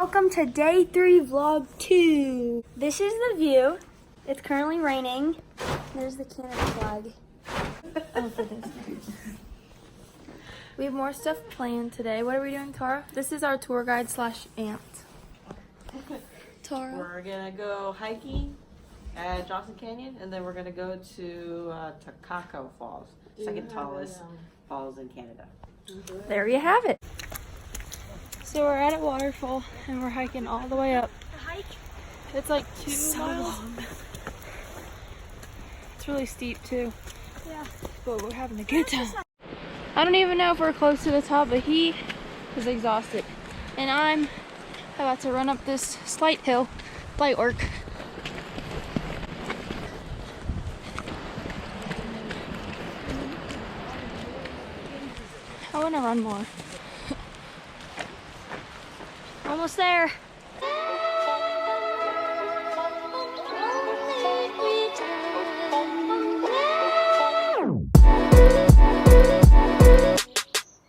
Welcome to day 3 vlog 2. This is the view. It's currently raining. There's the Canada flag. Oh, for this. We have more stuff planned today. What are we doing, Tara? This is our tour guide slash aunt. Tara. We're gonna go hiking at Johnson Canyon, and then we're gonna go to Takako Falls, second tallest falls in Canada. There you have it. So we're at a waterfall and we're hiking all the way up. The hike? It's like 2 miles. Long. It's really steep too. Yeah. But we're having a good time. I don't even know if we're close to the top, but he is exhausted. And I'm about to run up this slight hill. Light work. I want to run more. Almost there.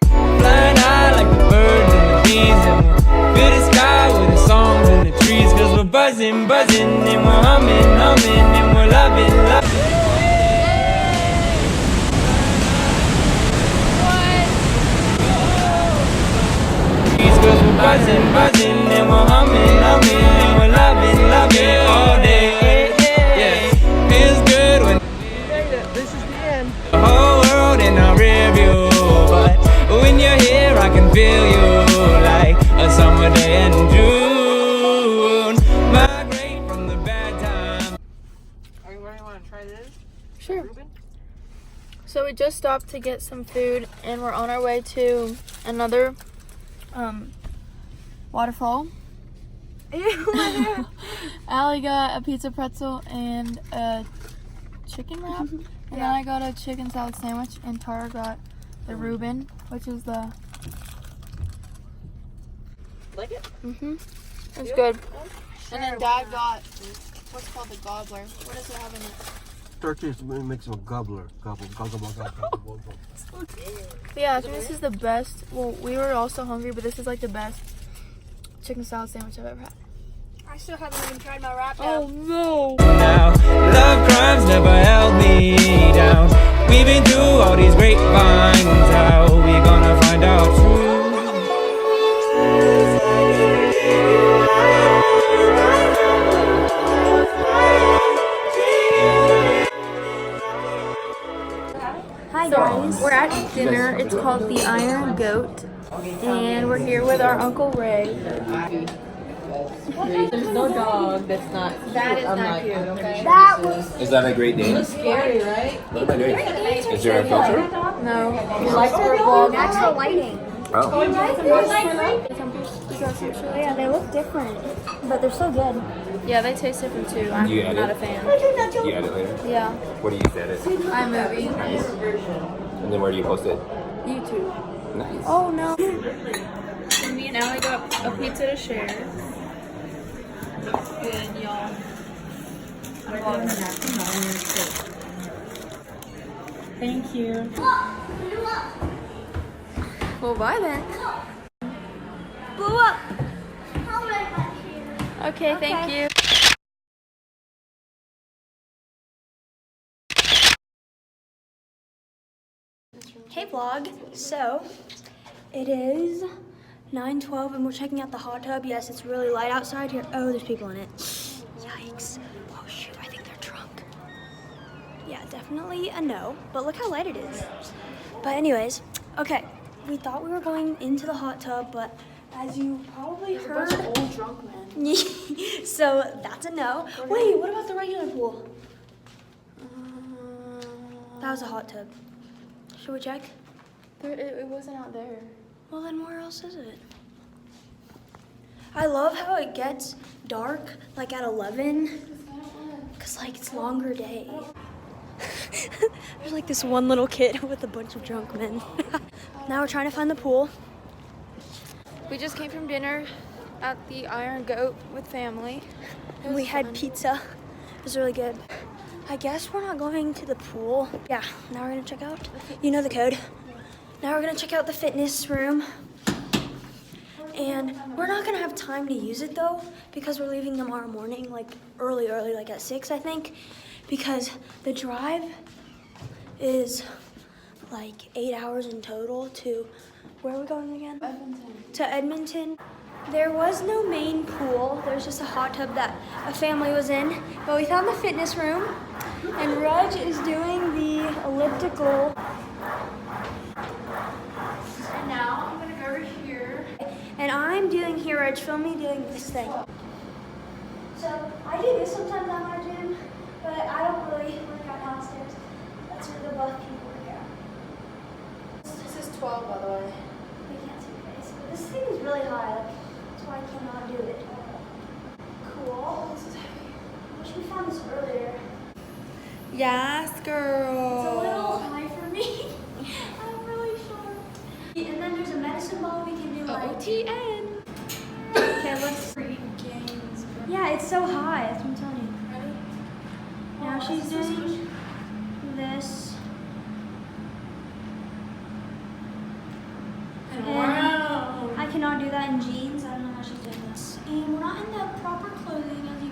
Flying high like the birds and the bees, and we'll fill the sky with the songs and the trees, 'cause we're buzzing, buzzing, and we're humming, humming, and we're loving, loving. Buzzing, buzzing, and we're humming, humming, and we're loving, loving all day. Yeah, feels good when This is the end. the whole world in our rear view, but when you're here, I can feel you like a summer day in June. Migrate from the bad time. Are you want to try this? Sure. Ruben? So we just stopped to get some food and we're on our way to another waterfall. Allie got a pizza pretzel and a chicken wrap. And then I got a chicken salad sandwich, and Tara got the Reuben, which is the... Like it? It's good. And then Dad got what's called the gobbler. What does it have in it? Turkish makes a gobbler. Gobble, gobble, gobble, gobble, gobble. Yeah, I think this is the best. Well, we were also hungry, but this is like the best chicken salad sandwich I've ever had. I still haven't even tried my wrap. Oh no! Now, love crimes never held me down. We've been through all these grapevines. How we gonna find out true? Hi guys, we're at dinner. It's called the Iron Goat, and we're here with our Uncle Ray. There's no dog that's not cute. That is I'm not like, cute. okay. That was Is that a great name? It's scary, right? Is there a filter? no. He likes our vlog. That's the lighting. Oh. Yeah, they look different, but they're so good. Yeah, they taste different too. I'm You add not it? a fan. You add it later? Yeah, What do you use edit? iMovie, And then where do you post it? YouTube. Nice. Oh no. Me and Allie got a pizza to share. Good, y'all. I'm vlogging. Thank you. Well, bye then. Blew up. Okay, thank you. Hey vlog. So it is 9:12 and we're checking out the hot tub. Yes, it's really light outside here. Oh, there's people in it. Yikes. Oh shoot, I think they're drunk. Yeah, definitely a no. But look how light it is. But anyways, okay. We thought we were going into the hot tub, but as you probably heard, Old drunk man. so that's a no. Wait, what about the regular pool? That was a hot tub. Should we check? It wasn't out there. Well, then where else is it? I love how it gets dark, like at 11, because like it's longer day. There's like this one little kid with a bunch of drunk men. Now we're trying to find the pool. We just came from dinner at the Iron Goat with family. And we had pizza. It was really good. I guess we're not going to the pool. Yeah, now we're gonna check out. You know the code. Now we're gonna check out the fitness room. And we're not gonna have time to use it though, because we're leaving tomorrow morning, like early, like at 6, I think, because the drive is like 8 hours in total to, where are we going again? Edmonton. To Edmonton. There was no main pool. There's just a hot tub that a family was in, but we found the fitness room, and Reg is doing the elliptical. And now I'm gonna go over here. And I'm doing here, Reg, film me doing this thing. So I do this sometimes at my gym, but I don't really work out downstairs. That's where the buff people work out. This is 12, by the way. They can't see your face, but this thing is really high. Like, that's why I cannot do it. Cool. This is heavy. I wish we found this earlier. Yes, girl. It's a little high for me. I'm really short. And then there's a medicine ball we can do like. OTN. Okay, let's. Yeah, it's so high. That's what I'm telling you. Ready? Now she's doing this. Wow. I cannot do that in jeans. I don't know how she's doing this. And we're not in the proper clothing, as